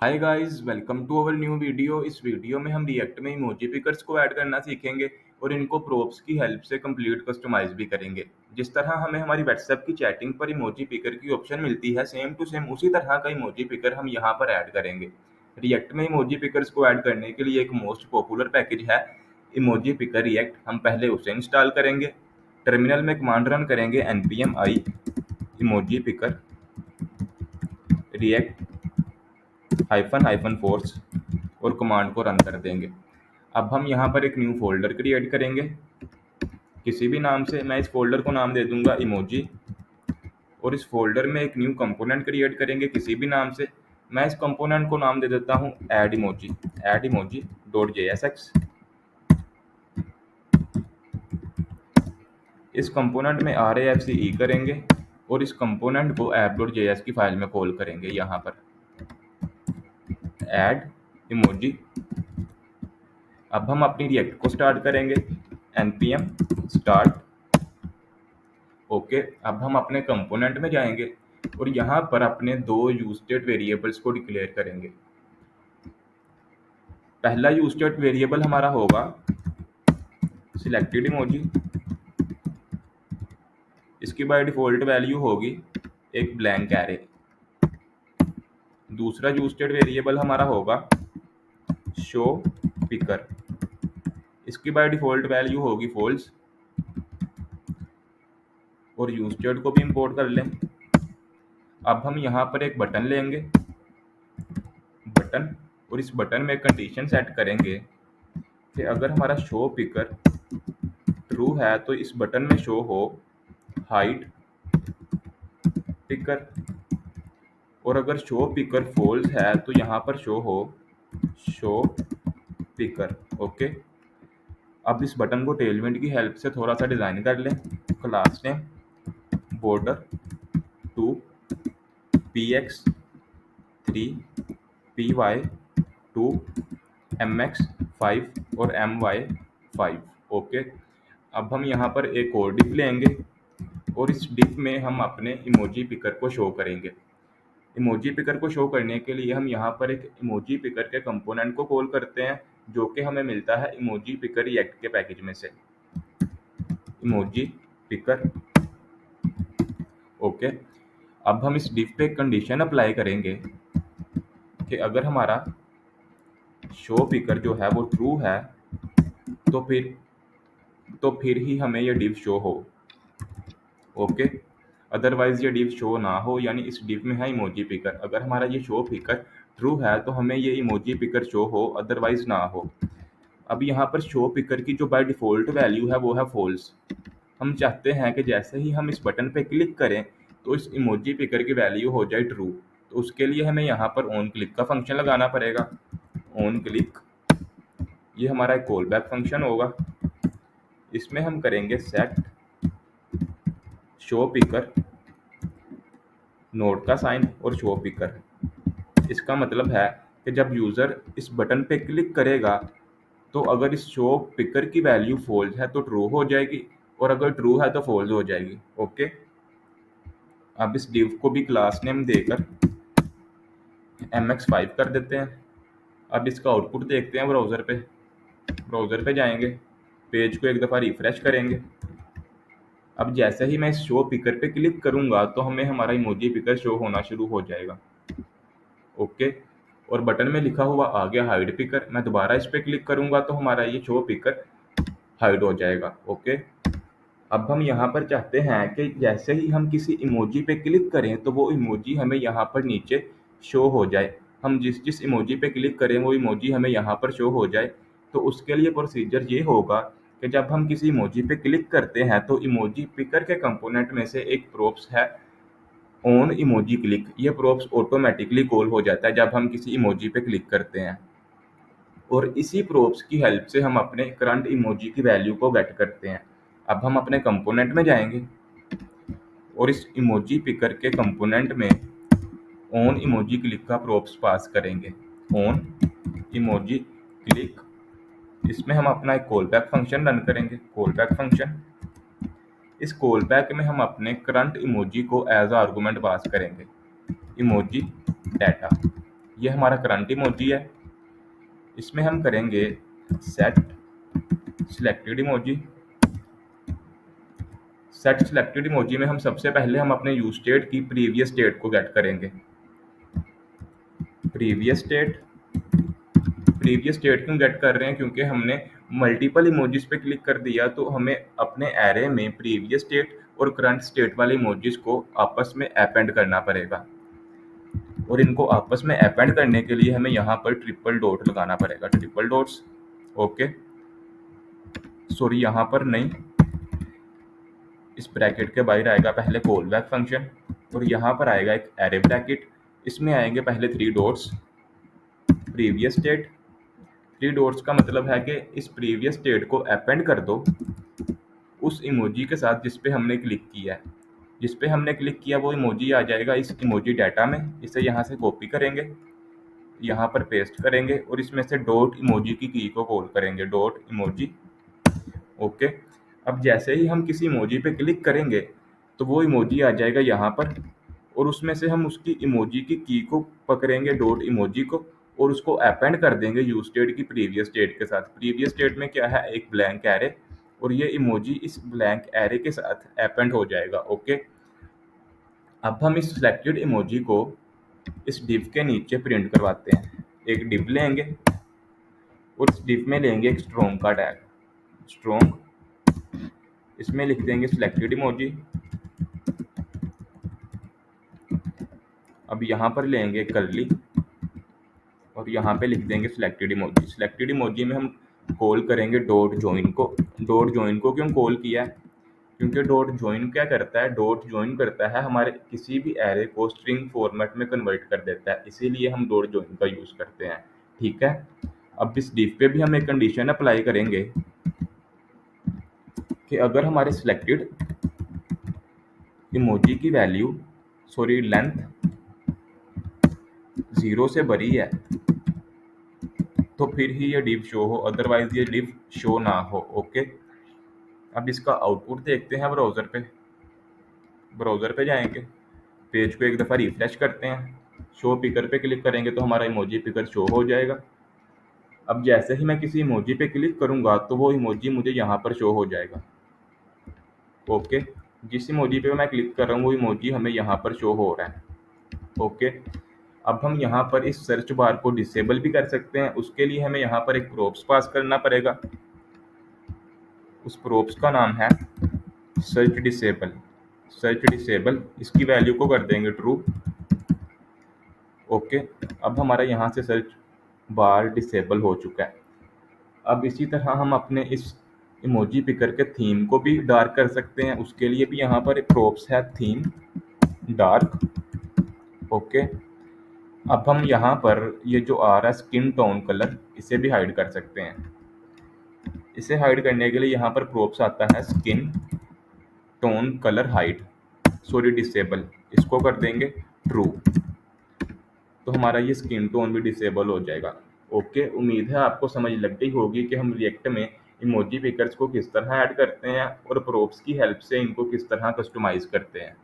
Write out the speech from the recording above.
Hi guys, welcome to our new video. इस video में हम रिएक्ट में इमोजी पिकर्स को ऐड करना सीखेंगे और इनको प्रोप्स की हेल्प से कंप्लीट कस्टमाइज भी करेंगे। जिस तरह हमें हमारी व्हाट्सएप की चैटिंग पर इमोजी पिकर की ऑप्शन मिलती है, सेम टू सेम उसी तरह का इमोजी पिकर हम यहाँ पर ऐड करेंगे। रिएक्ट में इमोजी पिकर्स को ऐड करने के लिए एक मोस्ट पॉपुलर पैकेज है इमोजी पिकर रिएक्ट। हम पहले उसे इंस्टॉल करेंगे। टर्मिनल में कमांड रन करेंगे npm i emoji picker react hyphen force और कमांड को रन कर देंगे। अब हम यहाँ पर एक न्यू फोल्डर क्रिएट करेंगे किसी भी नाम से। मैं इस फोल्डर को नाम दे दूंगा इमोजी और इस फोल्डर में एक न्यू कंपोनेंट क्रिएट करेंगे किसी भी नाम से। मैं इस कंपोनेंट को नाम दे देता हूँ एड इमोजी डॉट JSX। इस कंपोनेंट में RAFCE करेंगे और इस कंपोनेंट को app.js की फाइल में कॉल करेंगे। यहाँ पर एड इमोजी। अब हम अपनी रिएक्ट को स्टार्ट करेंगे npm स्टार्ट। ओके, अब हम अपने कंपोनेंट में जाएंगे और यहाँ पर अपने दो यूज स्टेट वेरिएबल्स को डिक्लेयर करेंगे। पहला यूज स्टेट वेरिएबल हमारा होगा सिलेक्टेड इमोजी। इसकी बाय डिफॉल्ट वैल्यू होगी एक ब्लैंक एरे। दूसरा यूज स्टेट वेरिएबल हमारा होगा शो पिकर। इसकी बाय डिफॉल्ट वैल्यू होगी फॉल्स। और यूज स्टेट को भी इंपोर्ट कर लें। अब हम यहाँ पर एक बटन लेंगे बटन और इस बटन में कंडीशन सेट करेंगे कि अगर हमारा शो पिकर ट्रू है तो इस बटन में शो हो हाइड पिकर, और अगर शो पिकर फॉल्स है तो यहाँ पर शो हो शो पिकर। ओके, अब इस बटन को टेलविंड की हेल्प से थोड़ा सा डिजाइन कर लें। Class name border 2 px3 py2 mx5 और my5। ओके, अब हम यहाँ पर एक और डिप लेंगे और इस डिप में हम अपने इमोजी पिकर को शो करेंगे। इमोजी पिकर को शो करने के लिए हम यहाँ पर एक इमोजी पिकर के कंपोनेंट को कॉल करते हैं जो कि हमें मिलता है इमोजी पिकर रिएक्ट के पैकेज में से। Emoji picker. ओके, अब हम इस डिफ पे कंडीशन अप्लाई करेंगे कि अगर हमारा शो पिकर जो है वो ट्रू है तो फिर ही हमें ये डिव शो हो। ओके, अदरवाइज ये डिव शो ना हो, यानी इस डिव में है इमोजी पिकर। अगर हमारा ये शो पिकर ट्रू है तो हमें ये इमोजी पिकर शो हो, अदरवाइज ना हो। अब यहाँ पर शो पिकर की जो बाय डिफॉल्ट वैल्यू है वो है फॉल्स। हम चाहते हैं कि जैसे ही हम इस बटन पे क्लिक करें तो इस इमोजी पिकर की वैल्यू हो जाए ट्रू। तो उसके लिए हमें यहाँ पर ऑन क्लिक का फंक्शन लगाना पड़ेगा। ऑन क्लिक ये हमारा एक कॉल बैक फंक्शन होगा। इसमें हम करेंगे सेट शो पिकर नोट का साइन और शो पिकर। इसका मतलब है कि जब यूज़र इस बटन पे क्लिक करेगा तो अगर इस शो पिकर की वैल्यू फॉल्स है तो ट्रू हो जाएगी और अगर ट्रू है तो फॉल्स हो जाएगी। ओके, अब इस डिव को भी क्लास नेम देकर mx5 कर देते हैं। अब इसका आउटपुट देखते हैं ब्राउज़र पे जाएंगे, पेज को एक दफ़ा रिफ्रेश करेंगे। अब जैसे ही मैं इस शो पिकर पे क्लिक करूंगा तो हमें हमारा इमोजी पिकर शो होना शुरू हो जाएगा। ओके, और बटन में लिखा हुआ आ गया हाइड पिकर। मैं दोबारा इस पे क्लिक करूंगा तो हमारा ये शो पिकर हाइड हो जाएगा। ओके, अब हम यहाँ पर चाहते हैं कि जैसे ही हम किसी इमोजी पे क्लिक करें तो वो इमोजी हमें यहाँ पर नीचे शो हो जाए। हम जिस जिस इमोजी पे क्लिक करें वो इमोजी हमें यहाँ पर शो हो जाए। तो उसके लिए प्रोसीजर ये होगा कि जब हम किसी इमोजी पे क्लिक करते हैं तो इमोजी पिकर के कंपोनेंट में से एक प्रोप्स है ऑन इमोजी क्लिक। ये प्रोप्स ऑटोमेटिकली कॉल हो जाता है जब हम किसी इमोजी पे क्लिक करते हैं, और इसी प्रोप्स की हेल्प से हम अपने करंट इमोजी की वैल्यू को गेट करते हैं। अब हम अपने कंपोनेंट में जाएंगे और इस इमोजी पिकर के कंपोनेंट में ऑन इमोजी क्लिक का प्रोप्स पास करेंगे। ऑन इमोजी क्लिक, इसमें हम अपना एक कॉल बैक फंक्शन रन करेंगे। कॉल बैक फंक्शन, इस कॉल बैक में हम अपने करंट इमोजी को एज आर्गुमेंट पास करेंगे इमोजी डाटा। ये हमारा करंट इमोजी है। इसमें हम करेंगे set selected emoji. Set selected emoji में हम सबसे पहले हम अपने यूज स्टेट की प्रीवियस स्टेट को गेट करेंगे। प्रीवियस स्टेट क्यों गेट कर रहे हैं? क्योंकि हमने मल्टीपल इमोजीज पे क्लिक कर दिया तो हमें अपने एरे में प्रीवियस स्टेट और करंट स्टेट वाले इमोजीज को आपस में अपेंड करना पड़ेगा, और इनको आपस में अपेंड करने के लिए हमें यहाँ पर ट्रिपल डॉट लगाना पड़ेगा। ट्रिपल डॉट्स, ओके, सॉरी यहाँ पर नहीं, इस ब्रैकेट के बाहर आएगा पहले कॉल बैक फंक्शन, और यहाँ पर आएगा एक एरे ब्रैकेट। इसमें आएंगे पहले 3 डॉट्स प्रीवियस स्टेट। 3 डॉट्स का मतलब है कि इस प्रीवियस स्टेट को अपेंड कर दो उस इमोजी के साथ जिस पे हमने क्लिक किया है। जिस पे हमने क्लिक किया वो इमोजी आ जाएगा इस इमोजी डाटा में। इसे यहाँ से कॉपी करेंगे, यहाँ पर पेस्ट करेंगे और इसमें से डॉट इमोजी की की को कॉल करेंगे, डॉट इमोजी, ओके। अब जैसे ही हम किसी इमोजी पे क्लिक करेंगे तो वो इमोजी आ जाएगा यहाँ पर, और उसमें से हम उसकी इमोजी की की को पकड़ेंगे, डॉट इमोजी को, और उसको अपेंड कर देंगे यूज स्टेट की प्रीवियस स्टेट के साथ। प्रीवियस स्टेट में क्या है? एक ब्लैंक एरे, और ये इमोजी इस ब्लैंक एरे के साथ अपेंड हो जाएगा, ओके। अब हम इस सिलेक्टेड इमोजी को इस डिव के नीचे प्रिंट करवाते हैं। एक डिव लेंगे और इस डिव में लेंगे एक स्ट्रोंग का टैग, स्ट्रोंग, इसमें लिख देंगे सिलेक्टेड इमोजी। अब यहाँ पर लेंगे कर्ली और यहाँ पे लिख देंगे सिलेक्टेड इमोजी। सिलेक्टेड इमोजी में हम कॉल करेंगे डॉट जॉइन को। डॉट जॉइन को क्यों कॉल किया है? क्योंकि डॉट जॉइन क्या करता है? डॉट जॉइन करता है हमारे किसी भी एरे को स्ट्रिंग फॉर्मेट में कन्वर्ट कर देता है, इसीलिए हम डॉट जॉइन का यूज करते हैं, ठीक है। अब इस डिव पे भी हम एक कंडीशन अप्लाई करेंगे कि अगर हमारे सिलेक्टेड इमोजी की वैल्यू, सॉरी लेंथ 0 से बड़ी है तो फिर ही ये डिव शो हो, अदरवाइज ये डिव शो ना हो, ओके। अब इसका आउटपुट देखते हैं ब्राउज़र पे। ब्राउज़र पे जाएंगे, पेज को एक दफ़ा रिफ्रेश करते हैं, शो पिकर पे क्लिक करेंगे तो हमारा इमोजी पिकर शो हो जाएगा। अब जैसे ही मैं किसी इमोजी पे क्लिक करूंगा तो वो इमोजी मुझे यहाँ पर शो हो जाएगा, ओके। जिस इमोजी पे मैं क्लिक कर रहा हूँ वो इमोजी हमें यहाँ पर शो हो रहा है, ओके। अब हम यहाँ पर इस सर्च बार को डिसेबल भी कर सकते हैं। उसके लिए हमें यहाँ पर एक प्रोप्स पास करना पड़ेगा। उस प्रोप्स का नाम है सर्च डिसेबल। सर्च डिसेबल, इसकी वैल्यू को कर देंगे ट्रू, ओके। अब हमारा यहाँ से सर्च बार डिसेबल हो चुका है। अब इसी तरह हम अपने इस इमोजी पिकर के थीम को भी डार्क कर सकते हैं। उसके लिए भी यहाँ पर प्रोप्स है थीम डार्क, ओके। अब हम यहाँ पर ये जो आ रहा है स्किन टोन कलर, इसे भी हाइड कर सकते हैं। इसे हाइड करने के लिए यहाँ पर प्रोप्स आता है skin tone colour hide, sorry disable, इसको कर देंगे ट्रू, तो हमारा ये स्किन टोन भी डिसेबल हो जाएगा, ओके। उम्मीद है आपको समझ लग गई होगी कि हम रिएक्ट में इमोजी पिकर्स को किस तरह ऐड करते हैं और प्रोप्स की हेल्प से इनको किस तरह कस्टमाइज करते हैं।